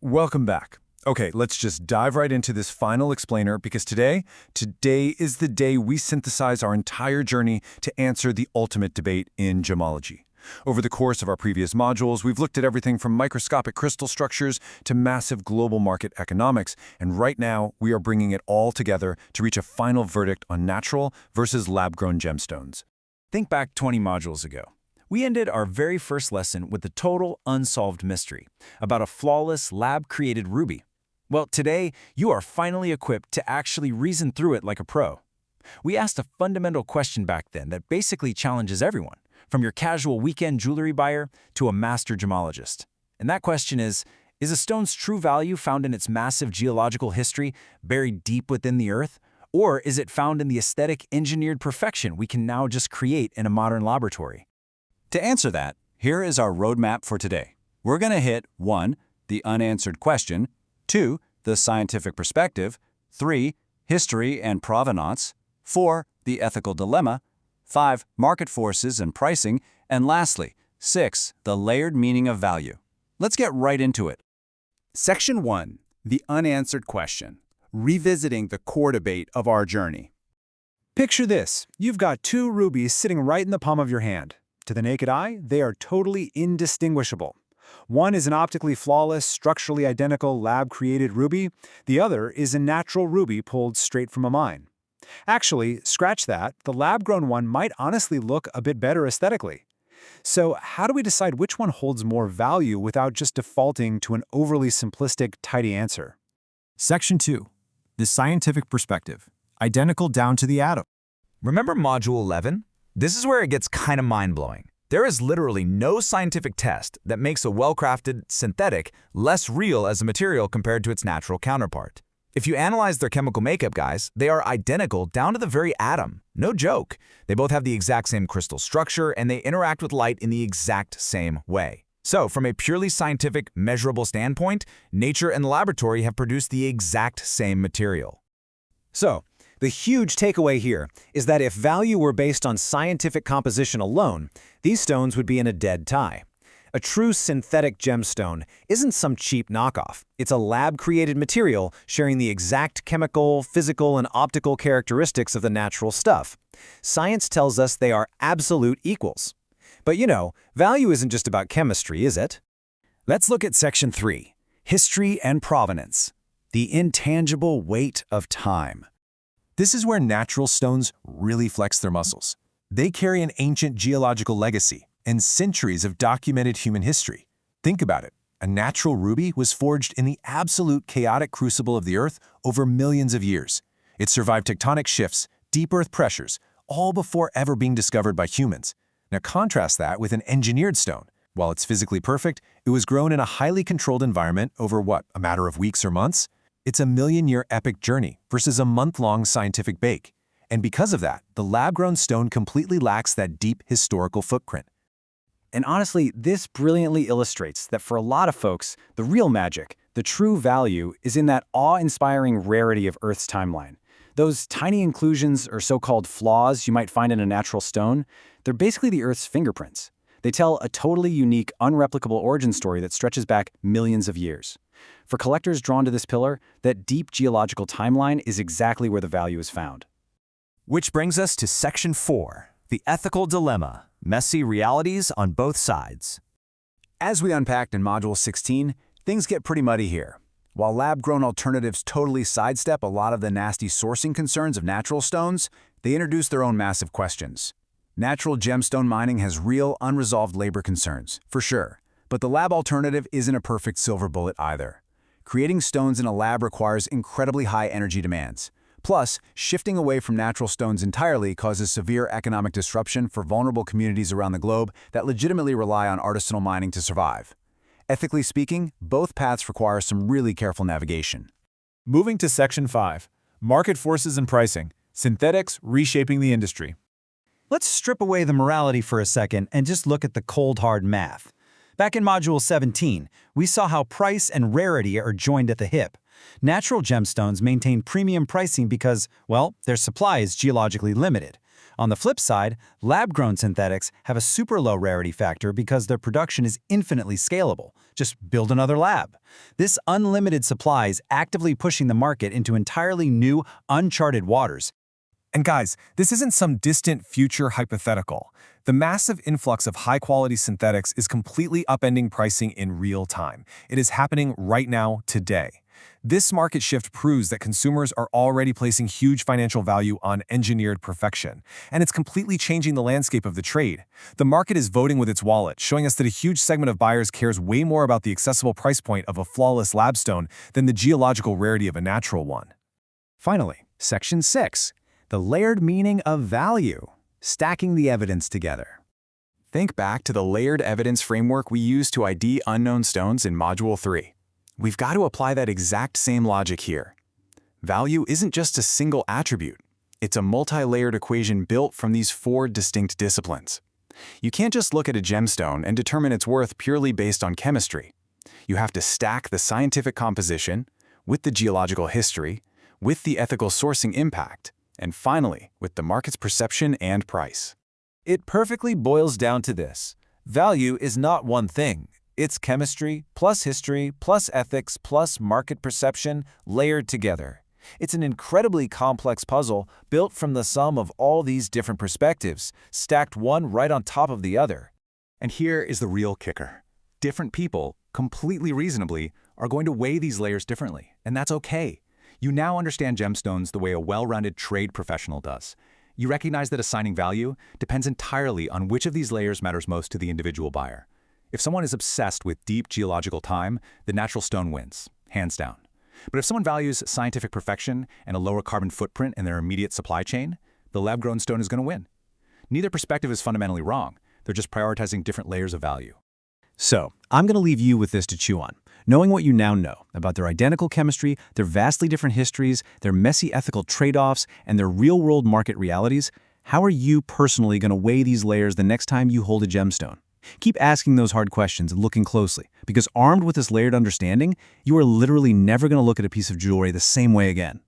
Welcome back. Okay, let's just dive right into this final explainer because today is the day we synthesize our entire journey to answer the ultimate debate in gemology. Over the course of our previous modules, we've looked at everything from microscopic crystal structures to massive global market economics, and right now we are bringing it all together to reach a final verdict on natural versus lab-grown gemstones. Think back 20 modules ago. We ended our very first lesson with the total unsolved mystery about a flawless lab-created ruby. Well, today, you are finally equipped to actually reason through it like a pro. We asked a fundamental question back then that basically challenges everyone, from your casual weekend jewelry buyer to a master gemologist. And that question is a stone's true value found in its massive geological history buried deep within the earth? Or is it found in the aesthetic engineered perfection we can now just create in a modern laboratory? To answer that, here is our roadmap for today. We're going to hit 1. The unanswered question, 2. The scientific perspective, 3. History and provenance, 4. The ethical dilemma, 5. Market forces and pricing, and lastly, 6. The layered meaning of value. Let's get right into it. Section 1. The unanswered question, revisiting the core debate of our journey. Picture this. You've got two rubies sitting right in the palm of your hand. To the naked eye, they are totally indistinguishable. One is an optically flawless, structurally identical lab-created ruby. The other is a natural ruby pulled straight from a mine. Actually, scratch that, the lab-grown one might honestly look a bit better aesthetically. So how do we decide which one holds more value without just defaulting to an overly simplistic, tidy answer? Section 2. The scientific perspective. Identical down to the atom. Remember Module 11? This is where it gets kind of mind-blowing. There is literally no scientific test that makes a well-crafted synthetic less real as a material compared to its natural counterpart. If you analyze their chemical makeup, guys, they are identical down to the very atom. No joke. They both have the exact same crystal structure, and they interact with light in the exact same way. So, from a purely scientific, measurable standpoint, nature and the laboratory have produced the exact same material. So, the huge takeaway here is that if value were based on scientific composition alone, these stones would be in a dead tie. A true synthetic gemstone isn't some cheap knockoff. It's a lab-created material sharing the exact chemical, physical, and optical characteristics of the natural stuff. Science tells us they are absolute equals. But value isn't just about chemistry, is it? Let's look at Section 3, History and Provenance, the intangible weight of time. This is where natural stones really flex their muscles. They carry an ancient geological legacy and centuries of documented human history. Think about it. A natural ruby was forged in the absolute chaotic crucible of the Earth over millions of years. It survived tectonic shifts, deep Earth pressures, all before ever being discovered by humans. Now contrast that with an engineered stone. While it's physically perfect, it was grown in a highly controlled environment over a matter of weeks or months? It's a million-year epic journey versus a month-long scientific bake. And because of that, the lab-grown stone completely lacks that deep historical footprint. And honestly, this brilliantly illustrates that for a lot of folks, the real magic, the true value, is in that awe-inspiring rarity of Earth's timeline. Those tiny inclusions or so-called flaws you might find in a natural stone, they're basically the Earth's fingerprints. They tell a totally unique, unreplicable origin story that stretches back millions of years. For collectors drawn to this pillar, that deep geological timeline is exactly where the value is found. Which brings us to Section 4, the ethical dilemma, messy realities on both sides. As we unpacked in Module 16, things get pretty muddy here. While lab-grown alternatives totally sidestep a lot of the nasty sourcing concerns of natural stones, they introduce their own massive questions. Natural gemstone mining has real, unresolved labor concerns, for sure. But the lab alternative isn't a perfect silver bullet either. Creating stones in a lab requires incredibly high energy demands. Plus, shifting away from natural stones entirely causes severe economic disruption for vulnerable communities around the globe that legitimately rely on artisanal mining to survive. Ethically speaking, both paths require some really careful navigation. Moving to Section 5, Market Forces and Pricing, Synthetics Reshaping the Industry. Let's strip away the morality for a second and just look at the cold, hard math. Back in Module 17, we saw how price and rarity are joined at the hip. Natural gemstones maintain premium pricing because, well, their supply is geologically limited. On the flip side, lab-grown synthetics have a super low rarity factor because their production is infinitely scalable, Just build another lab. This unlimited supply is actively pushing the market into entirely new, uncharted waters. And guys, this isn't some distant future hypothetical. The massive influx of high-quality synthetics is completely upending pricing in real time. It is happening right now, today. This market shift proves that consumers are already placing huge financial value on engineered perfection, and it's completely changing the landscape of the trade. The market is voting with its wallet, showing us that a huge segment of buyers cares way more about the accessible price point of a flawless lab stone than the geological rarity of a natural one. Finally, Section 6. The layered meaning of value, stacking the evidence together. Think back to the layered evidence framework we used to ID unknown stones in Module 3. We've got to apply that exact same logic here. Value isn't just a single attribute. It's a multi-layered equation built from these 4 distinct disciplines. You can't just look at a gemstone and determine its worth purely based on chemistry. You have to stack the scientific composition with the geological history, with the ethical sourcing impact, and finally, with the market's perception and price. It perfectly boils down to this. Value is not one thing. It's chemistry, plus history, plus ethics, plus market perception, layered together. It's an incredibly complex puzzle built from the sum of all these different perspectives, stacked one right on top of the other. And here is the real kicker. Different people, completely reasonably, are going to weigh these layers differently, and that's okay. You now understand gemstones the way a well-rounded trade professional does. You recognize that assigning value depends entirely on which of these layers matters most to the individual buyer. If someone is obsessed with deep geological time, the natural stone wins, hands down. But if someone values scientific perfection and a lower carbon footprint in their immediate supply chain, the lab-grown stone is going to win. Neither perspective is fundamentally wrong. They're just prioritizing different layers of value. So, I'm going to leave you with this to chew on. Knowing what you now know about their identical chemistry, their vastly different histories, their messy ethical trade-offs, and their real-world market realities, how are you personally going to weigh these layers the next time you hold a gemstone? Keep asking those hard questions and looking closely, because armed with this layered understanding, you are literally never going to look at a piece of jewelry the same way again.